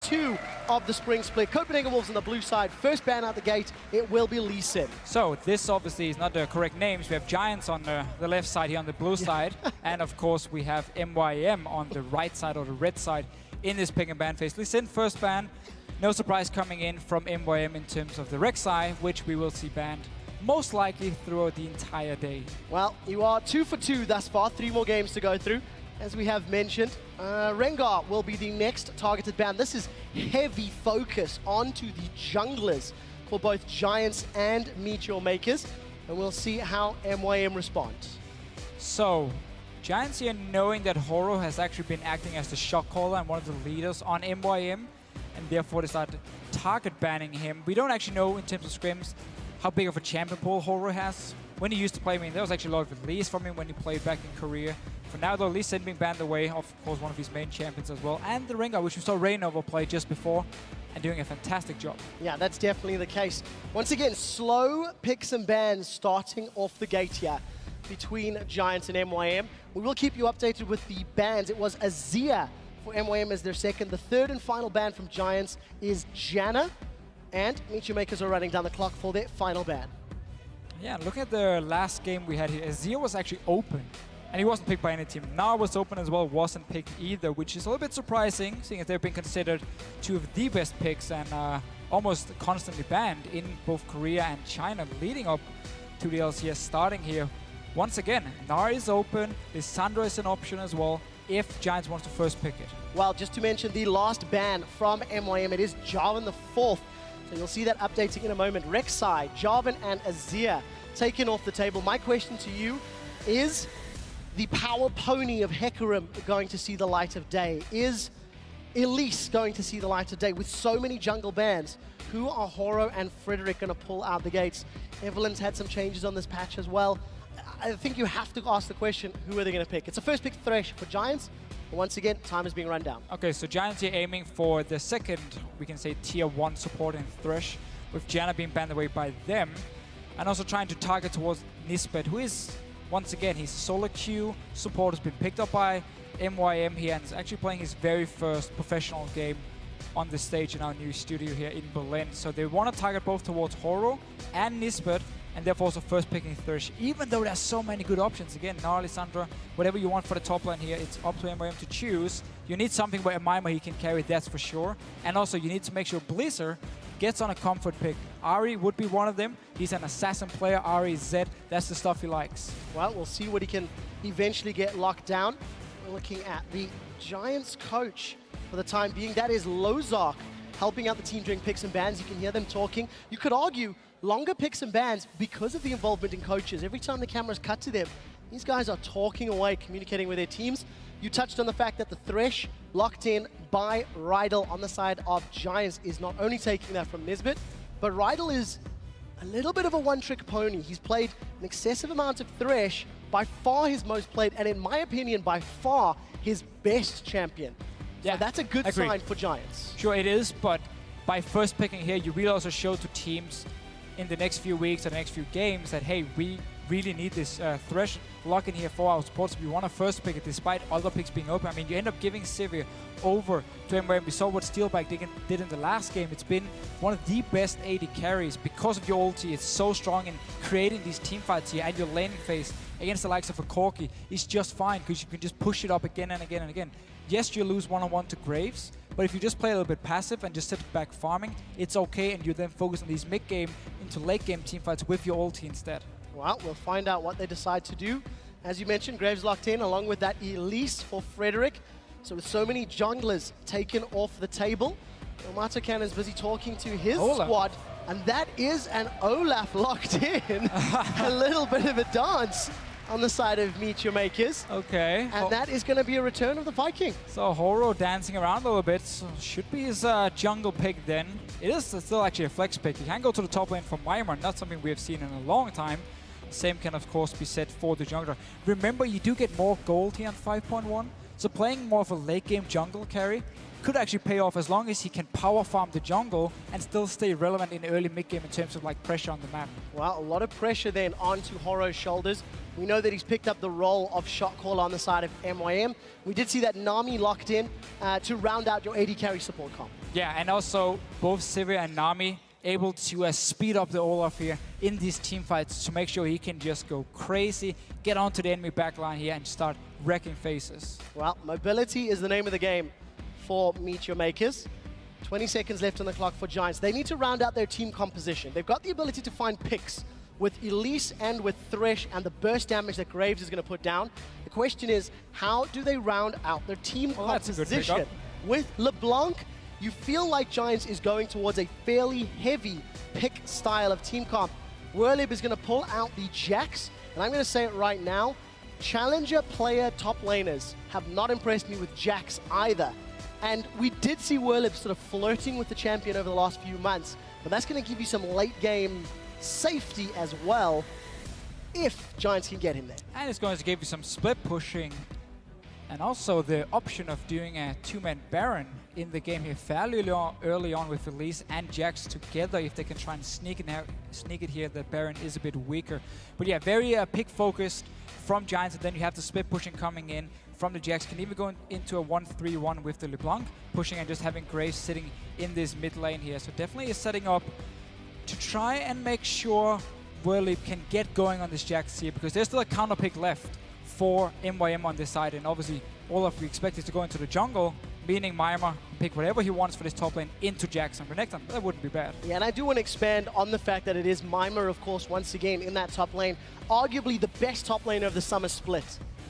2 of the spring split. Copenhagen Wolves on the blue side. First ban out the gate, it will be Lee Sin. So this obviously is not the correct names. We have Giants on the left side here on the blue side. And of course we have MYM on the right side or the red side in this pick and ban phase. Lee Sin first ban. No surprise coming in from MYM in terms of the Rek'Sai, which we will see banned most likely throughout the entire day. Well, you are 2 for 2 thus far. 3 more games to go through. As we have mentioned, Rengar will be the next targeted ban. This is heavy focus onto the junglers for both Giants and MeetYourMakers. And we'll see how MYM responds. So, Giants here knowing that Horo has actually been acting as the shot caller and one of the leaders on MYM, and therefore they start target banning him. We don't actually know in terms of scrims how big of a champion pool Horo has. When he used to play, I mean, there was actually a lot of release from him when he played back in Korea. For now, though, Lee Sin being banned away, of course, one of his main champions as well. And the Rengar, which we saw Reignover play just before, and doing a fantastic job. Yeah, that's definitely the case. Once again, slow picks and bans starting off the gate here between Giants and MYM. We will keep you updated with the bans. It was Azir for MYM as their second. The third and final ban from Giants is Janna. And MeetYourMakers are running down the clock for their final ban. Yeah, look at the last game we had here. Azir was actually open, and he wasn't picked by any team. Now was open as well, wasn't picked either, which is a little bit surprising, seeing as they've been considered 2 of the best picks and almost constantly banned in both Korea and China, leading up to the LCS starting here. Once again, Gnar is open, Lissandra is an option as well, if Giants wants to first pick it. Well, just to mention the last ban from MYM, it is Jarvan the 4th. So you'll see that updating in a moment. Rek'Sai, Jarvan, and Azir taken off the table. My question to you is, the power pony of Hecarim going to see the light of day? Is Elise going to see the light of day? With so many jungle bans, who are Horo and Frederick going to pull out the gates? Evelyn's had some changes on this patch as well. I think you have to ask the question, who are they going to pick? It's a first pick Thresh for Giants. Once again, time is being run down. Okay, so Giants here aiming for the second, we can say, tier 1 support in Thresh, with Janna being banned away by them, and also trying to target towards Nisbet, who is, once again, his solo queue support has been picked up by MYM here, and is actually playing his very first professional game on the stage in our new studio here in Berlin. So they want to target both towards Horo and Nisbet, and therefore also first picking Thresh, even though there's so many good options. Again, Gnar, Lissandra, whatever you want for the top lane here, it's up to MYM to choose. You need something where Mima he can carry, that's for sure. And also you need to make sure Blizzard gets on a comfort pick. Ahri would be one of them. He's an assassin player, Ahri Zed, that's the stuff he likes. Well, we'll see what he can eventually get locked down. We're looking at the Giants coach for the time being. That is Lozark, helping out the team during picks and bans. You can hear them talking. You could argue longer picks and bans because of the involvement in coaches. Every time the cameras cut to them, these guys are talking away, communicating with their teams. You touched on the fact that the Thresh locked in by Rydell on the side of Giants is not only taking that from Nisbet, but Rydell is a little bit of a one-trick pony. He's played an excessive amount of Thresh, by far his most played, and in my opinion, by far his best champion. Yeah, so that's a good sign for Giants. Sure it is, but by first picking here, you really also show to teams in the next few weeks or the next few games that, hey, we really need this Thresh lock in here for our supports. We want to first pick it despite other picks being open. I mean, you end up giving Sivir over to MYM. We saw what Steelback did in the last game. It's been one of the best AD carries because of your ulti. It's so strong in creating these team fights here, and your laning phase against the likes of a Corki is just fine because you can just push it up again and again and again. Yes, you lose one-on-one to Graves, but if you just play a little bit passive and just sit back farming, it's okay, and you then focus on these mid-game into late-game teamfights with your ulti instead. Well, we'll find out what they decide to do. As you mentioned, Graves locked in, along with that Elise for Frederick. So with so many junglers taken off the table, Matakan is busy talking to his squad, and that is an Olaf locked in. A little bit of a dance on the side of MeetYourMakers. Okay. And that is going to be a return of the Viking. So Horo dancing around a little bit. So should be his jungle pick then. It is still actually a flex pick. He can go to the top lane from Weimar, not something we have seen in a long time. Same can of course be said for the jungler. Remember, you do get more gold here on 5.1. So playing more of a late game jungle carry could actually pay off as long as he can power farm the jungle and still stay relevant in early mid game in terms of like pressure on the map. Well, a lot of pressure then onto Horo's shoulders. We know that he's picked up the role of shot caller on the side of MYM. We did see that Nami locked in to round out your AD carry support comp. Yeah, and also both Sivir and Nami able to speed up the Olaf here in these team fights to make sure he can just go crazy, get onto the enemy backline here and start wrecking faces. Well, mobility is the name of the game for MeetYourMakers. 20 seconds left on the clock for Giants. They need to round out their team composition. They've got the ability to find picks with Elise and with Thresh and the burst damage that Graves is going to put down. The question is, how do they round out their team composition? With LeBlanc, you feel like Giants is going towards a fairly heavy pick style of team comp. Werlib is going to pull out the Jax, and I'm going to say it right now, challenger player top laners have not impressed me with Jax either. And we did see Werlib sort of flirting with the champion over the last few months, but that's going to give you some late game safety as well, if Giants can get him there. And it's going to give you some split pushing, and also the option of doing a two-man Baron in the game here fairly early on with Elise and Jax together. If they can try and sneak it here, the Baron is a bit weaker. But yeah, very pick-focused from Giants, and then you have the split pushing coming in from the Jax. Can even go into a 1-3-1 with the LeBlanc, pushing and just having Graves sitting in this mid lane here. So definitely is setting up to try and make sure Werlib can get going on this Jax here, because there's still a counter pick left for MYM on this side, and obviously Olaf we expect is to go into the jungle, meaning Mimir pick whatever he wants for this top lane into Jax and Renekton. That wouldn't be bad. Yeah, and I do want to expand on the fact that it is Mimir, of course, once again in that top lane, arguably the best top laner of the summer split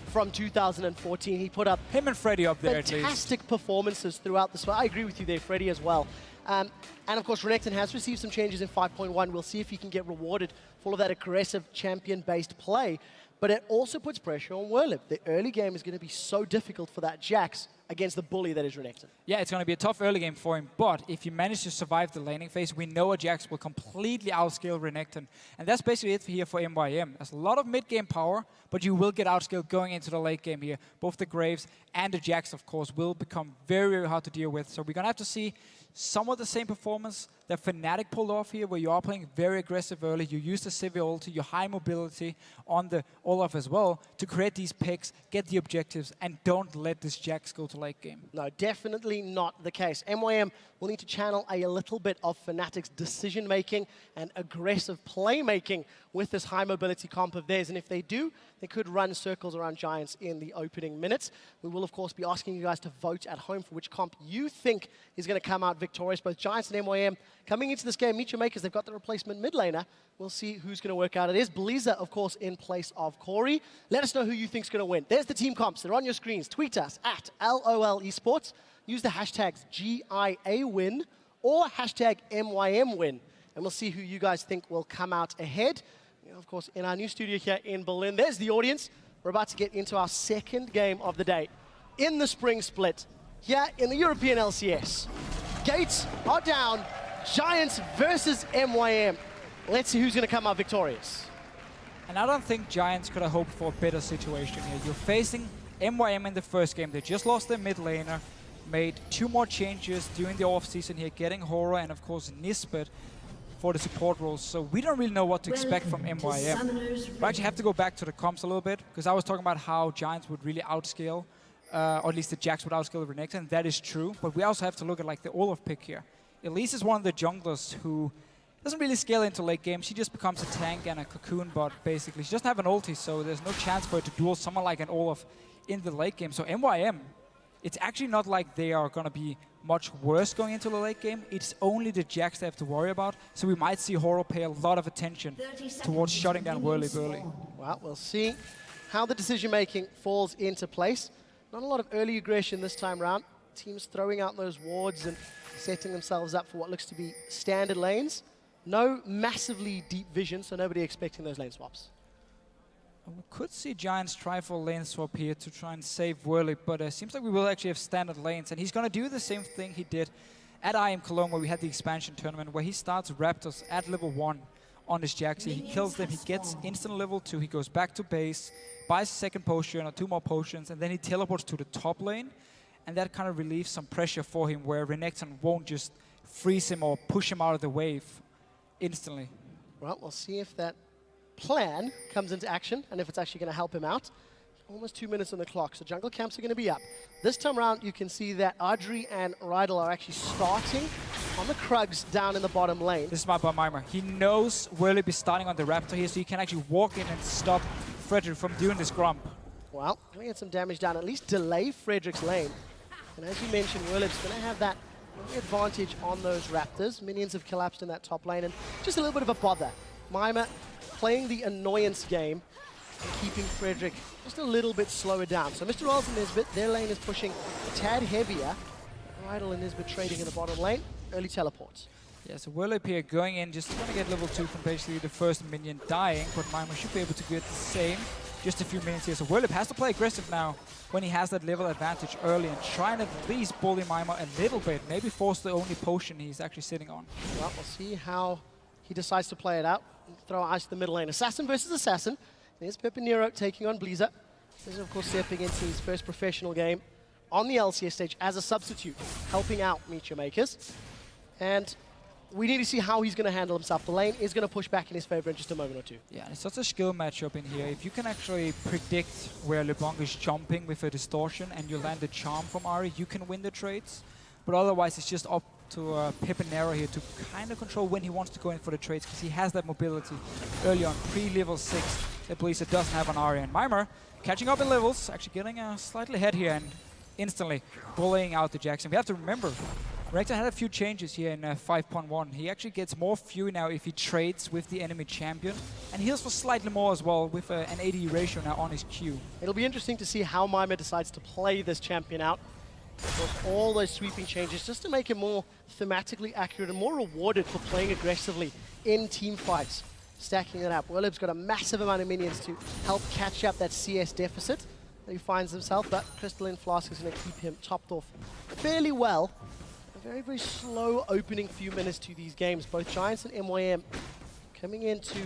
from 2014. He put up him and Freddy up there fantastic performances throughout the split. I agree with you there, Freddy as well. And of course, Renekton has received some changes in 5.1. We'll see if he can get rewarded for all of that aggressive champion-based play. But it also puts pressure on Werlib. The early game is going to be so difficult for that Jax against the bully that is Renekton. Yeah, it's going to be a tough early game for him, but if you manage to survive the laning phase, we know a Jax will completely outscale Renekton. And that's basically it here for MYM. There's a lot of mid-game power, but you will get outscaled going into the late game here. Both the Graves and the Jax, of course, will become very, very hard to deal with. So we're going to have to see some of the same performance that Fnatic pulled off here, where you are playing very aggressive early. You use the Sivir ulti, your high mobility on the Olaf as well to create these picks, get the objectives, and don't let this Jax go to late game. No, definitely not the case. MYM will need to channel a little bit of Fnatic's decision-making and aggressive playmaking with this high mobility comp of theirs. And if they do, they could run circles around Giants in the opening minutes. We will, of course, be asking you guys to vote at home for which comp you think is going to come out victorious. Both Giants and MYM coming into this game, MeetYourMakers, they've got the replacement mid laner. We'll see who's going to work out. It is Bliza, of course, in place of Corey. Let us know who you think is going to win. There's the team comps. They're on your screens. Tweet us at LOL Esports. Use the hashtags GIAWin or hashtag MYMWin. And we'll see who you guys think will come out ahead. You know, of course, in our new studio here in Berlin, there's the audience. We're about to get into our second game of the day in the spring split here in the European LCS. Gates are down. Giants versus MYM. Let's see who's going to come out victorious. And I don't think Giants could have hoped for a better situation here. You're facing MYM in the first game. They just lost their mid laner, made 2 more changes during the offseason here, getting Horror and, of course, Nisbet for the support roles. So we don't really know what to expect from MYM. We actually have to go back to the comps a little bit, because I was talking about how Giants would really outscale, or at least the Jax would outscale Renekton. That is true, but we also have to look at like the Olaf pick here. Elise is one of the junglers who doesn't really scale into late game. She just becomes a tank and a cocoon bot, basically. She doesn't have an ulti, so there's no chance for her to duel someone like an Olaf in the late game. So MYM, it's actually not like they are going to be much worse going into the late game. It's only the Jax they have to worry about. So we might see Horror pay a lot of attention towards shutting down Werlib early. Well, we'll see how the decision-making falls into place. Not a lot of early aggression this time around. Teams throwing out those wards and setting themselves up for what looks to be standard lanes. No massively deep vision, so nobody expecting those lane swaps. We could see Giants try for a lane swap here to try and save Werlib, but it seems like we will actually have standard lanes, and he's going to do the same thing he did at IM Cologne, where we had the expansion tournament, where he starts Raptors at level 1 on his Jax. He kills them, he gets instant level 2, he goes back to base, buys a second potion or 2 more potions, and then he teleports to the top lane, and that kind of relieves some pressure for him, where Renekton won't just freeze him or push him out of the wave instantly. Well, we'll see if that plan comes into action and if it's actually going to help him out. almost 2 minutes on the clock, so jungle camps are going to be up. This time around, you can see that Audrey and Rydal are actually starting on the Krugs down in the bottom lane. This is smart by Maimer. He knows Whirlip is starting on the Raptor here, so he can actually walk in and stop Frederick from doing this grump. Well, going to get some damage down, at least delay Frederick's lane. And as you mentioned, Whirlip's going to have that advantage on those Raptors. Minions have collapsed in that top lane, and just a little bit of a bother. Maimer playing the annoyance game and keeping Frederick just a little bit slower down. So Mr. Rolls and Nisbet, their lane is pushing a tad heavier. Rydal and Nisbet trading in the bottom lane. Early teleports. Yeah, so Whirlip here going in, just trying to get level 2 from basically the first minion dying, but Maimer should be able to get the same. Just a few minutes here, so Whirlip has to play aggressive now when he has that level advantage early and trying to at least bully Maimer a little bit, maybe force the only potion he's actually sitting on. Well, we'll see how he decides to play it out. Throw ice to the middle lane. Assassin versus Assassin. There's Pepinero taking on Blizzard. This is, of course, stepping into his first professional game on the LCS stage as a substitute, helping out MeetYourMakers. And we need to see how he's going to handle himself. The lane is going to push back in his favor in just a moment or two. Yeah, and it's such a skill matchup in here. If you can actually predict where LeBlanc is jumping with a distortion and you land a charm from Ari, you can win the trades. But otherwise, it's just up to Pepinero here to kind of control when he wants to go in for the trades, because he has that mobility early on, pre-level 6, that Blizzard doesn't have on Ari. And Maimer catching up in levels, actually getting slightly ahead here and instantly bullying out the Jackson. We have to remember, Rector had a few changes here in 5.1. He actually gets more fury now if he trades with the enemy champion, and heals for slightly more as well with an AD ratio now on his Q. It'll be interesting to see how Maimer decides to play this champion out. With all those sweeping changes, just to make him more thematically accurate and more rewarded for playing aggressively in team fights. Stacking it up. Whirlip's got a massive amount of minions to help catch up that CS deficit that he finds himself, but Crystalline Flask is going to keep him topped off fairly well. A very, very slow opening few minutes to these games. Both Giants and MYM coming in to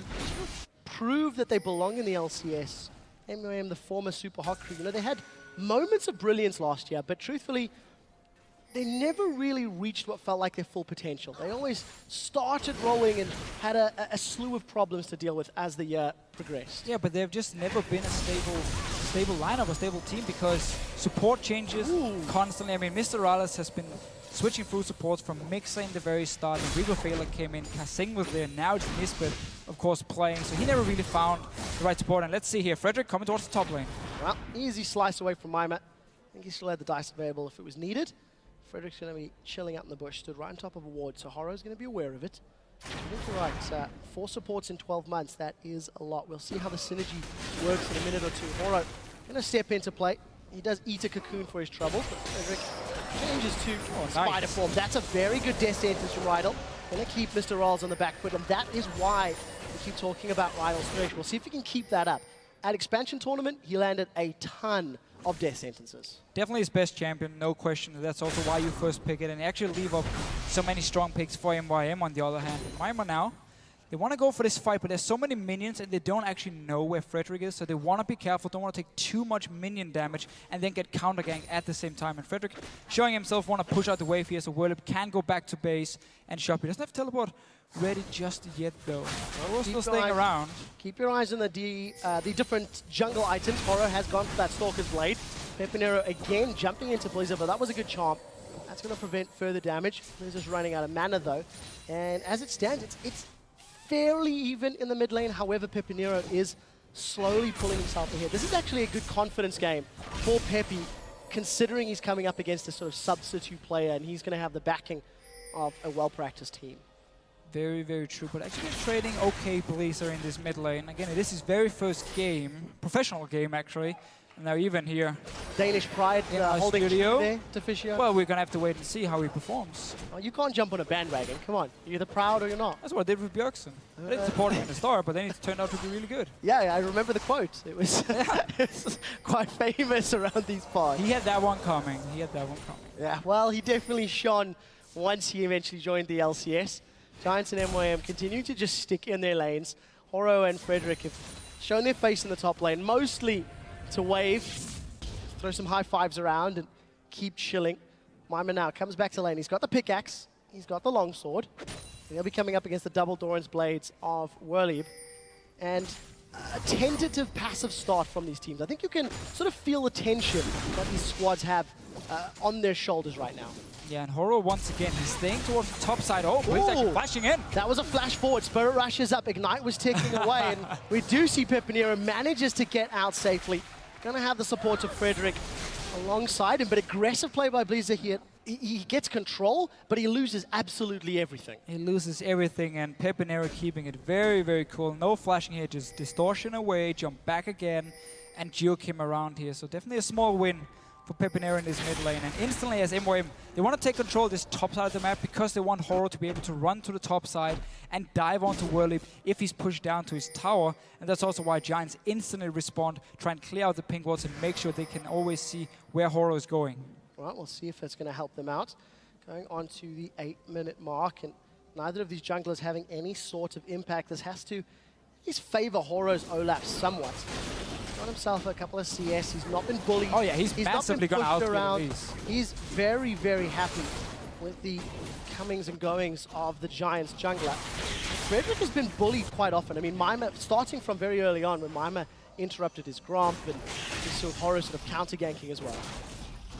prove that they belong in the LCS. MYM, the former Super Hot crew, you know, they had moments of brilliance last year, but truthfully, they never really reached what felt like their full potential. They always started rolling and had a slew of problems to deal with as the year progressed. Yeah, but they've just never been a stable lineup, a stable team, because support changes constantly. I mean, Mr. Rales has been switching through supports from Mixer in the very start, and Rigo Fela came in, Kasing was there, now it's Nisbet, of course, playing, so he never really found the right support. And let's see here, Frederick coming towards the top lane. Well, easy slice away from Maimer. I think he still had the dice available if it was needed. Frederick's going to be chilling out in the bush, stood right on top of a ward, so Horo's going to be aware of it. I think you're right, 4 supports in 12 months, that is a lot. We'll see how the synergy works in a minute or two. Horo going to step into play. He does eat a cocoon for his trouble, but Frederick changes to spider form. That's a very good death sentence from Rydal. Going to keep Mr. Rolls on the back foot, and that is why we keep talking about Rydal's stretch. We'll see if he can keep that up. At Expansion Tournament, he landed a ton of death sentences. Definitely his best champion, no question. That's also why you first pick it, and actually leave up so many strong picks for MYM on the other hand. Maimer now, they want to go for this fight, but there's so many minions and they don't actually know where Frederick is, so they want to be careful, don't want to take too much minion damage and then get counter-ganked at the same time. And Frederick showing himself want to push out the wave here, so Whirlip can go back to base and shop. He doesn't have teleport ready just yet though. We're still staying around. Keep your eyes on the different jungle items. Horo has gone for that Stalker's Blade. Pepinero again jumping into Blizzard, but that was a good charm. That's going to prevent further damage. Blizzard's running out of mana though. And as it stands, it's fairly even in the mid lane. However, Pepinero is slowly pulling himself ahead. This is actually a good confidence game for Peppy, considering he's coming up against a sort of substitute player and he's going to have the backing of a well-practiced team. Very, very true, but actually trading okay Blizzard in this mid lane. Again, this is his very first game, professional game actually. And now even here, Danish pride holding studio there to Fisher. Well, we're going to have to wait and see how he performs. Oh, you can't jump on a bandwagon, come on. You're either proud or you're not. That's what I did with Björksen. I didn't support him in the start, but then it turned out to be really good. Yeah, I remember the quote. It was, it was quite famous around these parts. He had that one coming. Yeah, well, he definitely shone once he eventually joined the LCS. Giants and MYM continue to just stick in their lanes. Horo and Frederick have shown their face in the top lane, mostly to wave, throw some high fives around and keep chilling. Maimer now comes back to lane. He's got the pickaxe, he's got the longsword. He'll be coming up against the double Doran's blades of Whirlip. And a tentative passive start from these teams. I think you can sort of feel the tension that these squads have on their shoulders right now. Yeah, and Horo once again, he's staying towards the top side. Oh, he's actually flashing in. That was a flash forward. Spirit rushes up. Ignite was ticking away, and we do see Pepinero manages to get out safely. Gonna have the support of Frederick alongside him, but aggressive play by Blizzard here. He gets control, but he loses absolutely everything. He loses everything, and Pepinero keeping it very, very cool. No flashing here, just distortion away, jump back again, and juke him around here. So definitely a small win for Pepinero in this mid lane. And instantly as MYM, they want to take control of this top side of the map because they want Horo to be able to run to the top side and dive onto Whirlip if he's pushed down to his tower. And that's also why Giants instantly respond, try and clear out the pink wards and make sure they can always see where Horo is going. Right, we'll see if that's going to help them out. Going on to the 8-minute mark, and neither of these junglers having any sort of impact. This has to at least favor Horo's Olaf somewhat. Got himself a couple of CS. He's not been bullied. Oh yeah, he's massively gone out around. He's very, very happy with the comings and goings of the Giants jungler. Frederick has been bullied quite often. I mean, Mima, starting from very early on when Mima interrupted his Gromp, and we saw Horo sort of counter-ganking as well.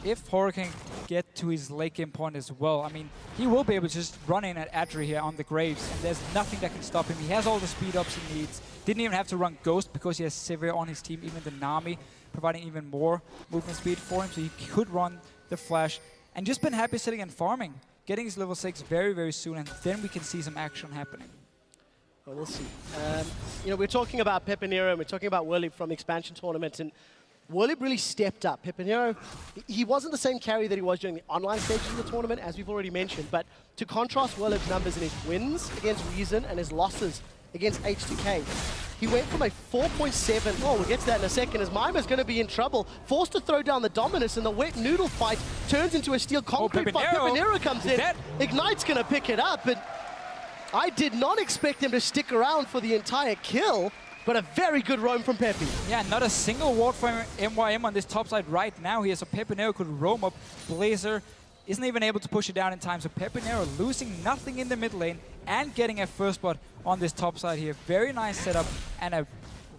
If Horo can get to his late game point as well, I mean, he will be able to just run in at Adri here on the Graves, and there's nothing that can stop him. He has all the speed ups he needs. Didn't even have to run Ghost because he has Sivir on his team, even the Nami, providing even more movement speed for him, so he could run the Flash. And just been happy sitting and farming, getting his level 6 very, very soon, and then we can see some action happening. Well, we'll see. You know, we're talking about Pepinero, and we're talking about Whirlip from the expansion tournament, and Whirlip really stepped up. Pepinero, he wasn't the same carry that he was during the online stages of the tournament, as we've already mentioned, but to contrast Whirlip's numbers in his wins against Reason and his losses against H2K, he went from a 4.7, oh, we'll get to that in a second, as Mima's going to be in trouble, forced to throw down the Dominus, and the wet noodle fight turns into a steel concrete fight. Pepinero comes in, Ignite's going to pick it up, and I did not expect him to stick around for the entire kill. But a very good roam from Pepe. Yeah, not a single ward from MYM on this top side right now here, so Pepinero could roam up. Blazer isn't even able to push it down in time, so Pepinero losing nothing in the mid lane and getting a first spot on this top side here. Very nice setup and a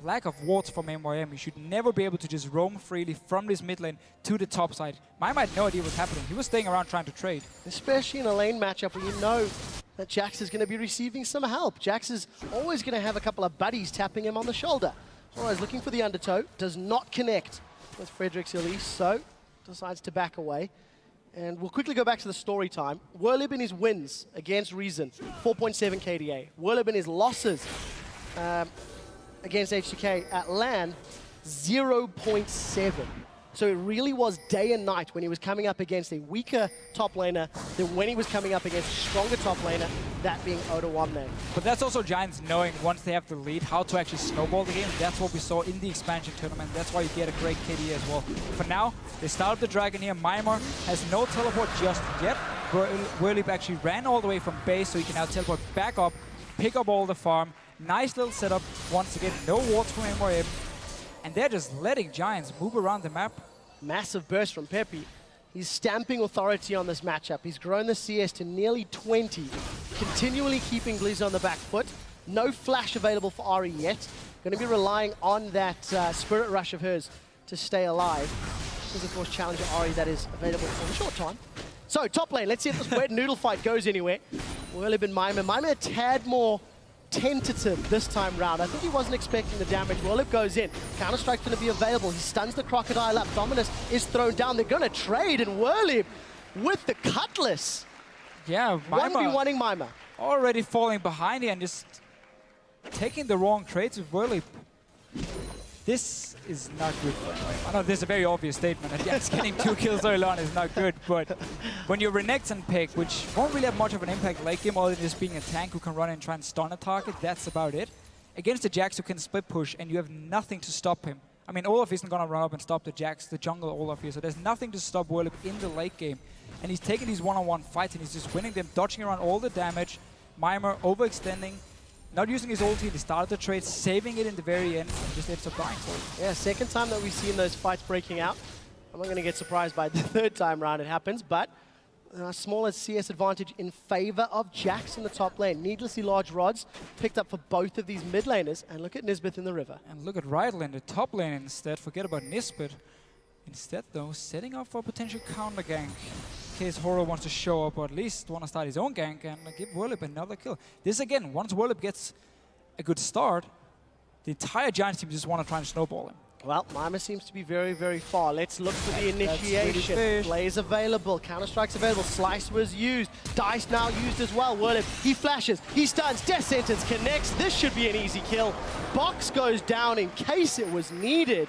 lack of wards from MYM. You should never be able to just roam freely from this mid lane to the top side. Mima had no idea what's happening. He was staying around trying to trade. Especially in a lane matchup where you know that Jax is going to be receiving some help. Jax is always going to have a couple of buddies tapping him on the shoulder. Always looking for the undertow, does not connect with Frederick's Elise, so decides to back away. And we'll quickly go back to the story time. Whirlip in his wins against Reason, 4.7 KDA. Whirlip in his losses against H2K at LAN, 0.7. So it really was day and night when he was coming up against a weaker top laner than when he was coming up against a stronger top laner, that being Oda One-Man. But that's also Giants knowing once they have the lead how to actually snowball the game. That's what we saw in the expansion tournament. That's why you get a great KD as well. For now, they started the Dragon here. Mimar has no teleport just yet. Whirlip actually ran all the way from base, so he can now teleport back up, pick up all the farm. Nice little setup. Once again, no wards from MYM. And they're just letting Giants move around the map. Massive burst from Pepe. He's stamping authority on this matchup. He's grown the CS to nearly 20, continually keeping Blizz on the back foot. No flash available for Ari yet. Going to be relying on that Spirit Rush of hers to stay alive. There's, of course, Challenger Ari that is available for a short time. So, top lane, let's see if this wet noodle fight goes anywhere. Whirlip and Mima. Mima a tad more tentative this time round. I think he wasn't expecting the damage. Whirlip goes in. Counter-Strike's going to be available. He stuns the Crocodile up. Dominus is thrown down. They're going to trade, and Whirlip with the Cutlass. Yeah, Mima 1v1ing Mima. already falling behind here and just taking the wrong trades with Whirlip. This is not good for him. I know this is a very obvious statement, and yes, getting 2 kills early on is not good, but when you're Renekton and pick, which won't really have much of an impact late game other than just being a tank who can run and try and stun a target, that's about it. Against the Jax who can split push and you have nothing to stop him. I mean, Olaf isn't going to run up and stop the Jax, the jungle Olaf here, so there's nothing to stop Whirlip in the late game. And he's taking these one-on-one fights and he's just winning them, dodging around all the damage. Mimar overextending. Not using his ulti, they started the trade, saving it in the very end, and just ends up dying for it. Yeah, second time that we've seen those fights breaking out. I'm not going to get surprised by the third time round it happens, but A smaller CS advantage in favor of Jax in the top lane. Needlessly large rods picked up for both of these mid laners. And look at Nisbet in the river. And look at right lane, the top lane instead. Forget about Nisbet. Instead, though, setting up for a potential counter gank. In case Horo wants to show up, or at least want to start his own gank and give Werlip another kill. This again, once Werlip gets a good start, the entire Giants team just want to try and snowball him. Well, Mima seems to be very, very far. Let's look for the initiation. Blaze available, Counter-Strike's available, Slice was used, Dice now used as well. Werlip, he flashes, he stuns, Death Sentence connects. This should be an easy kill. Box goes down in case it was needed.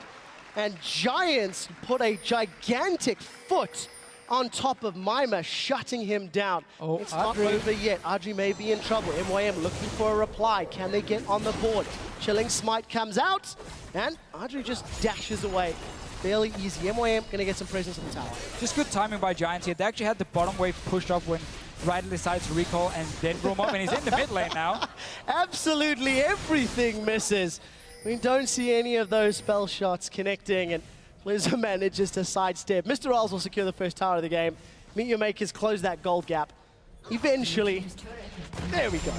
And Giants put a gigantic foot on top of Mima, shutting him down. Oh, it's not over yet. Adri may be in trouble. MYM looking for a reply. Can they get on the board? Chilling Smite comes out, and Adri just dashes away. Fairly easy. MYM going to get some presence on the tower. Just good timing by Giants here. They actually had the bottom wave pushed up when Ryder decides to recall and then roam up, and he's in the mid lane now. Absolutely everything misses. We don't see any of those spell shots connecting, and Blizzard manages to sidestep. Mr. Rolls will secure the first tower of the game. MeetYourMakers close that gold gap. Eventually, there we go.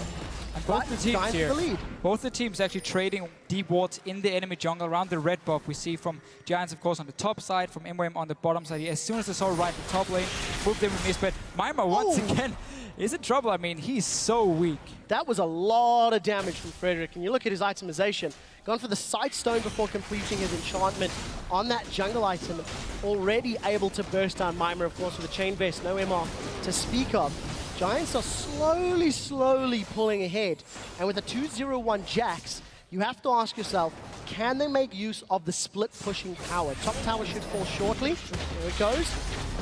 And both the teams here, both the teams actually trading deep wards in the enemy jungle around the red buff. We see from Giants, of course, on the top side, from MWM on the bottom side. As soon as they saw right in the top lane, moved in with Nisbet. Mima once again is in trouble. I mean, he's so weak. That was a lot of damage from Frederick. And you look at his itemization. Gone for the Sight Stone before completing his enchantment on that jungle item. Already able to burst down Mima, of course, with a Chain Vest. No MR to speak of. Giants are slowly pulling ahead. And with a 2-0-1 Jax, you have to ask yourself, can they make use of the split pushing power? Top tower should fall shortly. There it goes.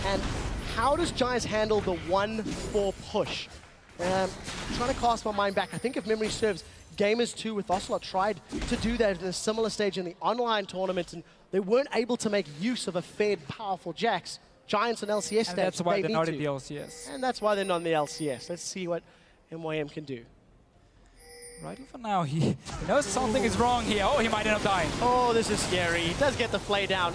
And how does Giants handle the 1-4 push? Trying to cast my mind back. I think if memory serves, Gamers 2 with Ocelot tried to do that at a similar stage in the online tournament, and they weren't able to make use of a fed, powerful Jax. Giants on LCS stage, and that's why they're not in the LCS. And that's why they're not in the LCS. Let's see what MYM can do. Right for now, he knows something is wrong here. Oh, he might end up dying. Oh, this is scary. He does get the flay down.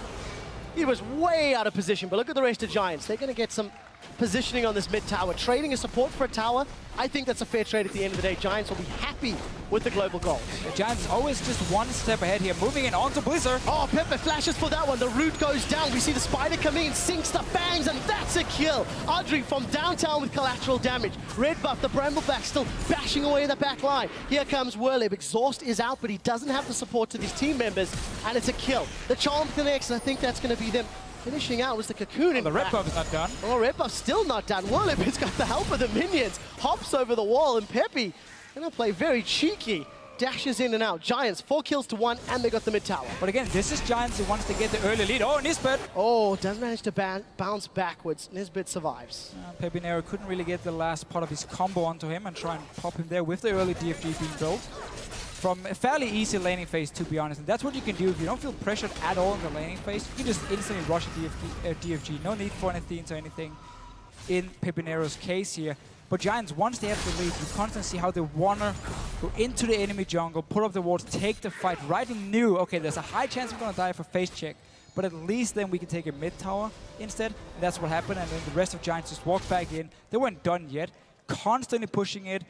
He was way out of position, but look at the rest of Giants. They're going to get some positioning on this mid tower. Trading a support for a tower, I think that's a fair trade at the end of the day. Giants will be happy with the global goals. The Giants always just one step ahead here, moving in onto Blizzard. Oh, Pepper flashes for that one. The root goes down. We see the spider come in, sinks the bangs, and that's a kill. Adri from downtown with collateral damage. Red buff, the Brambleback still bashing away the back line. Here comes Werlip. Exhaust is out, but he doesn't have the support to these team members, and it's a kill. The Charm connects, and I think that's going to be them. Finishing out was the Cocoon. Oh, the red buff is not done. Oh, red buff still not done. Werlip has got the help of the minions. Hops over the wall, and Peppy gonna play very cheeky. Dashes in and out. Giants 4 kills to 1, and they got the mid tower. But again, this is Giants who wants to get the early lead. Oh, Nisbet! Oh, does manage to bounce backwards. Nisbet survives. Pepinero couldn't really get the last part of his combo onto him and try and pop him there with the early DFG being built. From a fairly easy laning phase, to be honest. And that's what you can do if you don't feel pressured at all in the laning phase. You can just instantly rush a DFG. No need for anything or anything in Pepinero's case here. But Giants, once they have the lead, you constantly see how they want to go into the enemy jungle, put up the wards, take the fight. Ryden knew, okay, there's a high chance we're going to die for face check. But at least then we can take a mid tower instead. And that's what happened. And then the rest of Giants just walked back in. They weren't done yet. Constantly pushing it.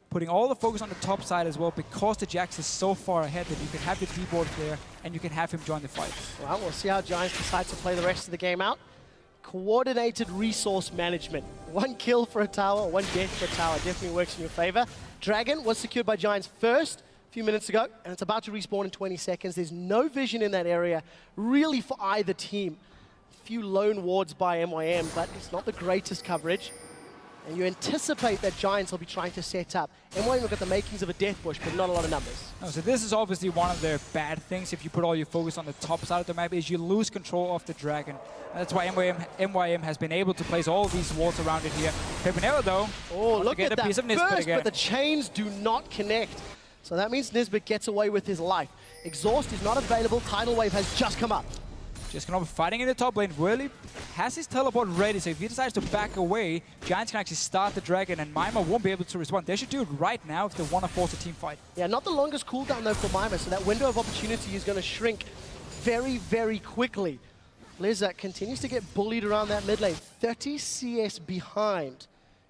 Putting all the focus on the top side as well, because the Jax is so far ahead that you can have the D-board there and you can have him join the fight. Well, we'll see how Giants decide to play the rest of the game out. Coordinated resource management. 1 kill for a tower, 1 death for a tower. Definitely works in your favor. Dragon was secured by Giants first a few minutes ago, and it's about to respawn in 20 seconds. There's no vision in that area, really, for either team. A few lone wards by MYM, but it's not the greatest coverage. And you anticipate that Giants will be trying to set up. MYM have got the makings of a death bush, but not a lot of numbers. Oh, so this is obviously one of their bad things if you put all your focus on the top side of the map, is you lose control of the dragon. And that's why MYM has been able to place all these walls around it here. Pepinero, though, look at that piece of Nisbet again. But the chains do not connect. So that means Nisbet gets away with his life. Exhaust is not available. Tidal Wave has just come up. Just kind of fighting in the top lane. Werlip has his teleport ready, so if he decides to back away, Giants can actually start the dragon, and Mima won't be able to respond. They should do it right now if they want to force a team fight. Yeah, not the longest cooldown though for Mima, so that window of opportunity is going to shrink very, very quickly. Blizzard continues to get bullied around that mid lane. 30 CS behind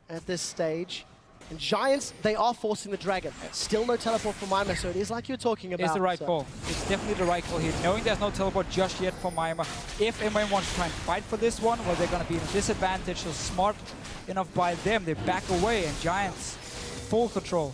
at this stage. And Giants, they are forcing the Dragon. Still no teleport for Mima, so it is like you're talking about. It's the right call. It's definitely the right call here. Knowing there's no teleport just yet for Mima. If MYM wants to try and fight for this one, well, they're going to be in a disadvantage. So smart enough by them. They back away, and Giants, full control.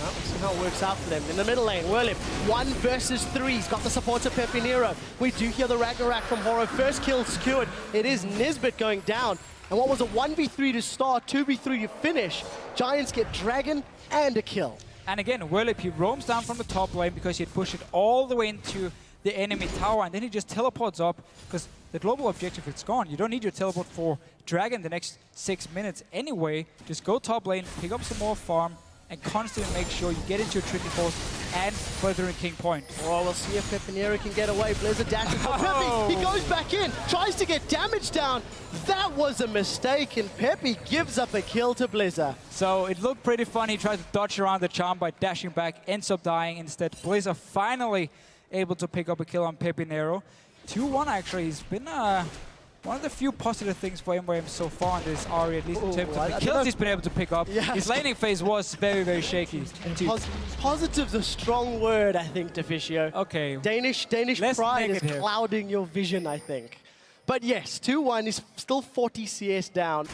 Well, let's see how it works out for them. In the middle lane, Whirlip, 1 versus 3. He's got the support of Pepinero. We do hear the Ragnarok from Horo. First kill secured. It is Nisbet going down. And what was a 1v3 to start, 2v3 to finish. Giants get Dragon and a kill. And again, Whirlip, he roams down from the top lane because he had pushed it all the way into the enemy tower, and then he just teleports up because the global objective is gone. You don't need your teleport for Dragon the next 6 minutes anyway. Just go top lane, pick up some more farm, and constantly make sure you get into your Trinity Force and further in King Point. Oh, we'll see if Pepinero can get away. Blizzard dashes for Pepe. He goes back in, tries to get damage down. That was a mistake, and Pepe gives up a kill to Blizzard. So it looked pretty fun. He tried to dodge around the charm by dashing back, ends up dying instead. Blizzard finally able to pick up a kill on Pepinero. 2-1 actually. He's been one of the few positive things for MYM so far in this RE, at least in terms of the kills he's been able to pick up. Yeah. His laning phase was very, very shaky. Positive's a strong word, I think, Deficio. Okay. Danish pride is clouding your vision, I think. But yes, 2-1 is still 40 CS down.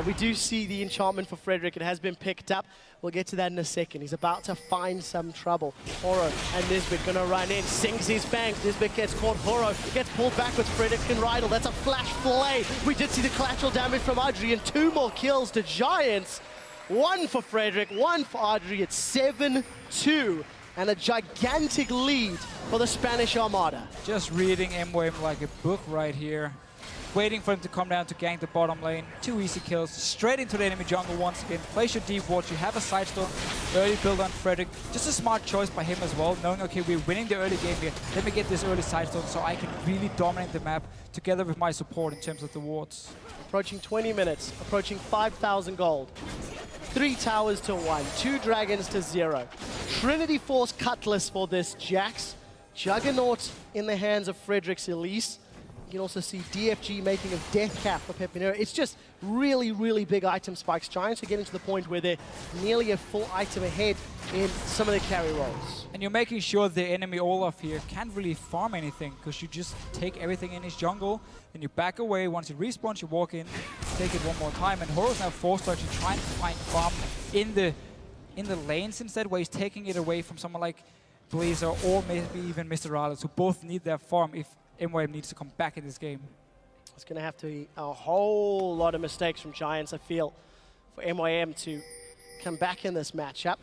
We do see the enchantment for Frederick. It has been picked up. We'll get to that in a second. He's about to find some trouble. Horo and Nisbet gonna run in, sings his bangs. Nisbet gets caught. Horo gets pulled backwards. Frederick can Rydle. That's a flash flay. We did see the collateral damage from Audrey, and 2 more kills to Giants. 1 for Frederick, 1 for Audrey. It's 7-2. And a gigantic lead for the Spanish Armada. Just reading MYM like a book right here. Waiting for him to come down to gank the bottom lane. 2 easy kills. Straight into the enemy jungle once again. Place your deep wards. You have a side storm. Early build on Frederick. Just a smart choice by him as well. Knowing, okay, we're winning the early game here. Let me get this early side storm so I can really dominate the map together with my support in terms of the wards. Approaching 20 minutes. Approaching 5,000 gold. 3 towers to 1. 2 dragons to 0. Trinity Force Cutlass for this Jax. Juggernaut in the hands of Frederick's Elise. You can also see DFG making a death cap for Pepinero. It's just really, really big item spikes. Giants are getting to the point where they're nearly a full item ahead in some of their carry rolls. And you're making sure the enemy Olaf here can't really farm anything because you just take everything in his jungle, then you back away. Once it respawns, you walk in, take it one more time. And Horo's now forced to actually try and find farm in the lanes instead, where he's taking it away from someone like Blazer or maybe even Mr. Rales, who both need their farm if MYM needs to come back in this game. It's going to have to be a whole lot of mistakes from Giants, I feel, for MYM to come back in this matchup.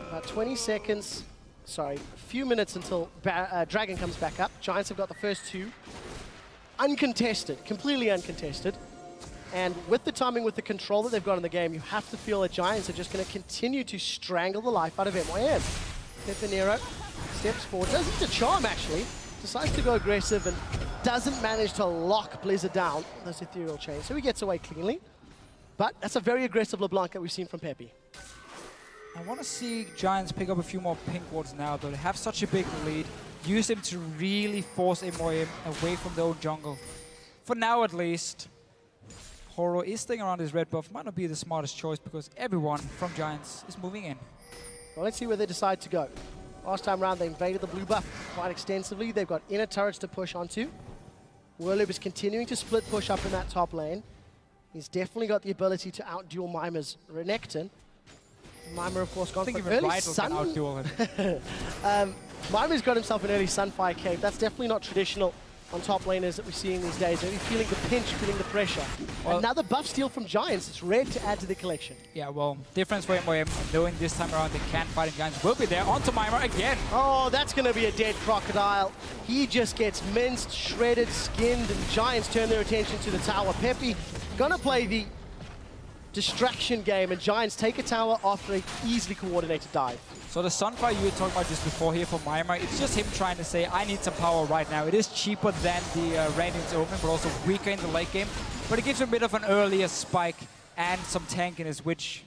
About 20 seconds, sorry, a few minutes until Dragon comes back up. Giants have got the first 2. Uncontested, completely uncontested. And with the timing, with the control that they've got in the game, you have to feel that Giants are just going to continue to strangle the life out of MYM. Pepinero steps forward, does it to charm actually. Decides to go aggressive and doesn't manage to lock Blizzard down those ethereal chains. So he gets away cleanly. But that's a very aggressive LeBlanc that we've seen from Pepe. I want to see Giants pick up a few more pink wards now, though. They have such a big lead. Use them to really force MYM away from their own jungle. For now, at least. Horo is staying around his red buff. Might not be the smartest choice because everyone from Giants is moving in. Well, let's see where they decide to go. Last time around, they invaded the blue buff quite extensively. They've got inner turrets to push onto. Whirlip is continuing to split push up in that top lane. He's definitely got the ability to outduel Mima's Renekton. Mima, of course, gone for early sun. Mima's got himself an early Sunfire Cave. That's definitely not traditional on top laners that we're seeing these days. Maybe feeling the pinch, feeling the pressure. Well, another buff steal from Giants. It's rare to add to the collection. Yeah, well, difference for MYM, knowing this time around they can't fight, and Giants will be there. Onto Mima again. Oh, that's going to be a dead crocodile. He just gets minced, shredded, skinned, and Giants turn their attention to the tower. Pepe going to play the distraction game, and Giants take a tower after an easily coordinated dive. So the Sunfire you were talking about just before here for Mima, it's just him trying to say, I need some power right now. It is cheaper than the Radiant's Open, but also weaker in the late game. But it gives him a bit of an earlier spike and some tankiness, which,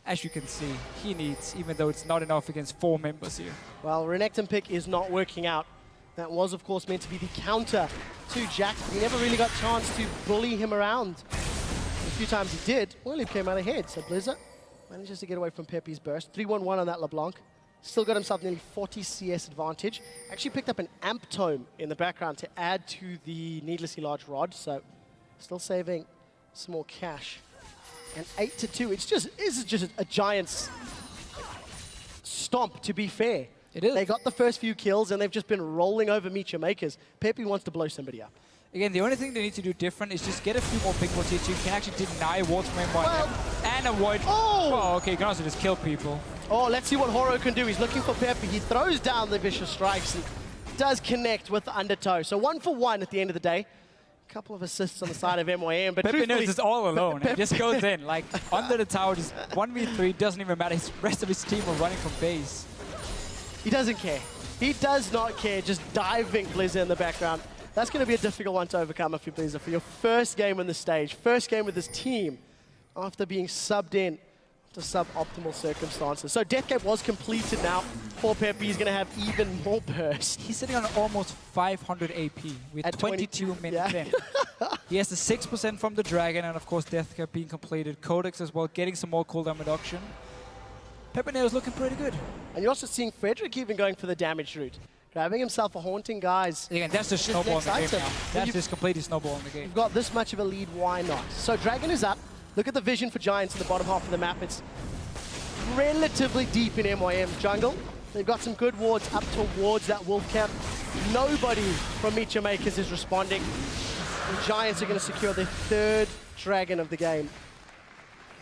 as you can see, he needs, even though it's not enough against 4 members here. Well, Renekton pick is not working out That was, of course, meant to be the counter to Jax, but he never really got a chance to bully him around. A few times he did, well, he came out ahead. So Blizzard manages to get away from Pepe's burst. 3-1-1 on that LeBlanc. Still got himself nearly 40 CS advantage. Actually picked up an amp tome in the background to add to the needlessly large rod, so still saving some more cash. And 8-2, this is just a Giants stomp, to be fair. It is. They got the first few kills and they've just been rolling over MeetYourMakers. Pepe wants to blow somebody up. Again, the only thing they need to do different is just get a few more big wards here so you can actually deny wards from him and avoid... Oh! Okay, you can also just kill people. Oh, let's see what Horo can do. He's looking for Pepe. He throws down the vicious strikes and does connect with the undertow. So 1 for 1 at the end of the day. A couple of assists on the side of MYM, but Pepe knows it's all alone. He just goes in, like, under the tower, just 1v3, doesn't even matter. The rest of his team are running from base. He doesn't care. He does not care, just diving Blizzard in the background. That's going to be a difficult one to overcome if you're Blizzard for your first game on the stage, first game with this team after being subbed in to suboptimal circumstances. So Death Cape was completed now for Pepe. He's going to have even more burst. He's sitting on almost 500 AP with At 22 minutes in. He has the 6% from the Dragon, and of course Death Cap being completed. Codex as well, getting some more cooldown reduction. Pepe is looking pretty good. And you're also seeing Frederick even going for the damage route. Grabbing himself a Haunting Guys. Again, that's just snowball in the game now. That's just completely snowball in the game. You've got this much of a lead, why not? So Dragon is up. Look at the vision for Giants in the bottom half of the map. It's relatively deep in MYM's jungle. They've got some good wards up towards that wolf camp. Nobody from MeetYourMakers is responding. The Giants are going to secure their 3rd Dragon of the game.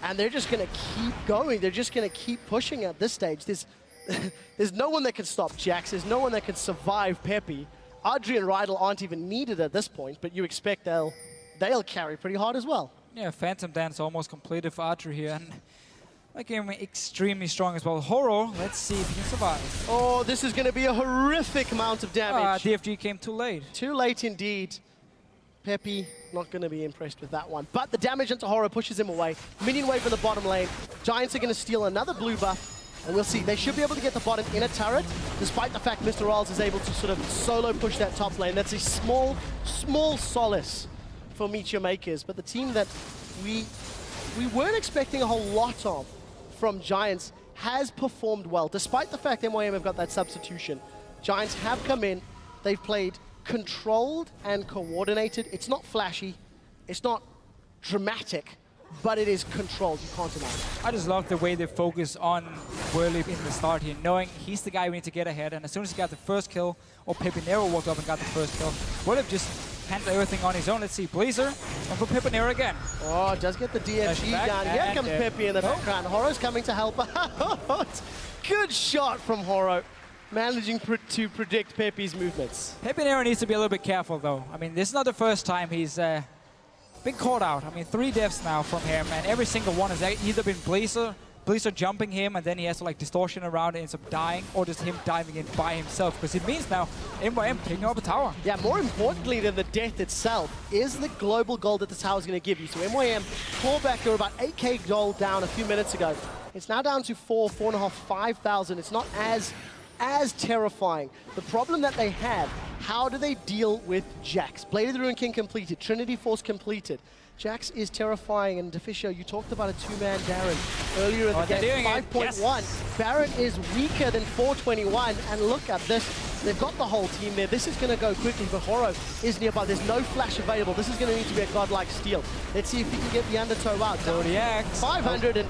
And they're just going to keep going. They're just going to keep pushing at this stage. There's no one that can stop Jax. There's no one that can survive Pepe. Audrey and Rydell aren't even needed at this point, but you expect they'll carry pretty hard as well. Yeah, Phantom Dance almost completed for Audrey here. And again, extremely strong as well. Horo, let's see if he can survive. Oh, this is going to be a horrific amount of damage. DFG came too late. Too late indeed. Pepe not going to be impressed with that one. But the damage into Horo pushes him away. Minion wave in the bottom lane. Giants are going to steal another blue buff. And we'll see. They should be able to get the bottom in a turret, despite the fact Mr. Rolls is able to sort of solo push that top lane. That's a small solace for MeetYourMakers. But the team that we weren't expecting a whole lot of from Giants has performed well. Despite the fact MYM have got that substitution, Giants have come in. They've played controlled and coordinated. It's not flashy. It's not dramatic. But it is controlled, you can't deny it. I just love the way they focus on Whirly in the start here, knowing he's the guy we need to get ahead, and as soon as he got the first kill, or Pepinero walked up and got the first kill, Whirly just handled everything on his own. Let's see, Blazer, and for Pepinero again. Oh, does get the DFG down. Here comes Pepe in the background. Horo's coming to help out. Good shot from Horo, managing to predict Pepe's movements. Pepinero needs to be a little bit careful, though. I mean, this is not the first time he's been caught out. I mean, 3 deaths now from him, and every single one has either been Blazer jumping him, and then he has to like distortion around and ends up dying, or just him diving in by himself, because it means now MYM picking up a tower. Yeah, more importantly than the death itself is the global gold that the tower is going to give you. So MYM clawback, they were about 8k gold down a few minutes ago. It's now down to 4,500, 5,000. It's not as terrifying. The problem that they have, how do they deal with Jax? Blade of the Ruin King completed, Trinity Force completed. Jax is terrifying, and Deficio, you talked about a 2-man Baron earlier in the game, 5.1. Yes. Baron is weaker than 421, and look at this. They've got the whole team there. This is going to go quickly, but Horo is nearby. There's no flash available. This is going to need to be a godlike steal. Let's see if he can get the undertow out. 500 and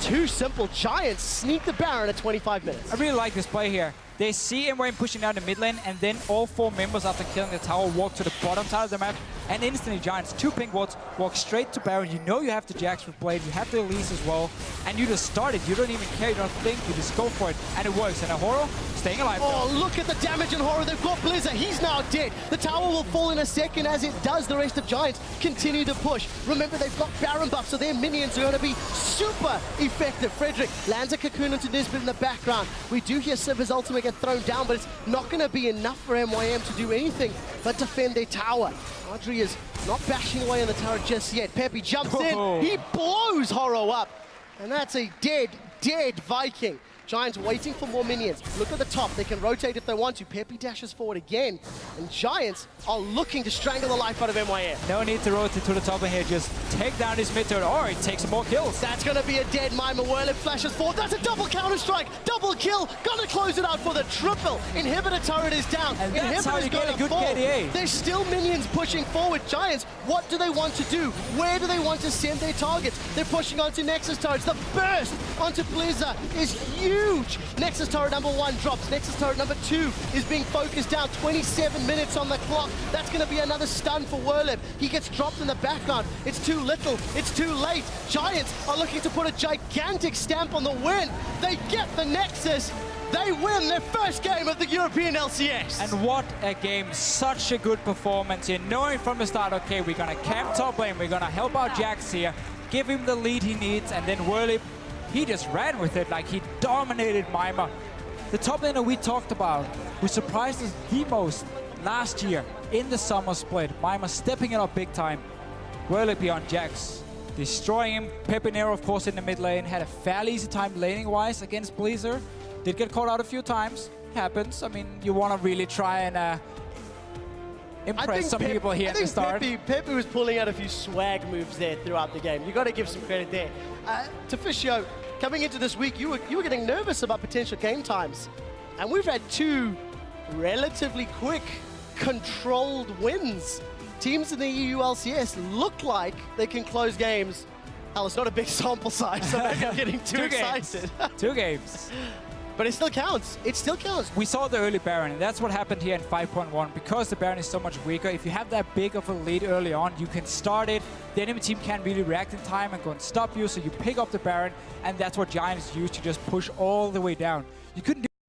2 simple. Giants sneak the Baron at 25 minutes. I really like this play here. They see MYM pushing down the mid lane, and then all 4 members after killing the tower walk to the bottom side of the map, and instantly Giants, 2 pink wards, walk straight to Baron. You know you have the Jax with Blade, you have the Elise as well, and you just start it. You don't even care, you don't think, you just go for it, and it works. And Horo staying alive. Oh, look at the damage in Horo. They've got Blizzard. He's now dead. The tower will fall in a second, as it does the rest of Giants continue to push. Remember, they've got Baron buff, so their minions are going to be super effective. Frederick lands a cocoon into Nisbet in the background. We do hear Siv's ultimate get thrown down, but it's not going to be enough for MYM to do anything but defend their tower. Audrey is not bashing away on the tower just yet. Pepe jumps in. He blows Horo up. And that's a dead Viking. Giants waiting for more minions. Look at the top. They can rotate if they want to. Pepe dashes forward again. And Giants are looking to strangle the life out of MYM. No need to rotate to the top in here. Just take down his mid turret, or it takes some more kills. That's going to be a dead Mima. Whirlip flashes forward. That's a double counter-strike. Double kill. Gonna close it out for the triple. Inhibitor turret is down. And that's how you get a good fall. KDA. There's still minions pushing forward. Giants, what do they want to do? Where do they want to send their targets? They're pushing onto Nexus turrets. The burst onto Blizzard is huge. Nexus turret number 1 drops. Nexus turret number 2 is being focused down. 27 minutes on the clock. That's going to be another stun for Whirlip. He gets dropped in the background. It's too little. It's too late. Giants are looking to put a gigantic stamp on the win. They get the Nexus. They win their first game of the European LCS. And what a game. Such a good performance here. Knowing from the start, okay, we're going to camp top lane. We're going to help out Jax here. Give him the lead he needs. And then Whirlip, he just ran with it like he dominated Mima. The top laner we talked about, who surprised us the most last year in the summer split. Mima stepping it up big time. Whirlip here on Jax, destroying him. Pepe Nero, of course, in the mid lane. Had a fairly easy time laning-wise against Blizzard. Did get caught out a few times. Happens. I mean, you want to really try and impress some people here at the start. Pepe was pulling out a few swag moves there throughout the game. You got to give some credit there. Tofiscio, coming into this week, you were getting nervous about potential game times. And we've had 2 relatively quick, controlled wins. Teams in the EU LCS look like they can close games. Hell, it's not a big sample size, so maybe I'm getting too excited. 2 games. But it still counts. It still counts. We saw the early Baron, and that's what happened here in 5.1. Because the Baron is so much weaker, if you have that big of a lead early on, you can start it. The enemy team can't really react in time and go and stop you, so you pick up the Baron, and that's what Giants use to just push all the way down. You couldn't do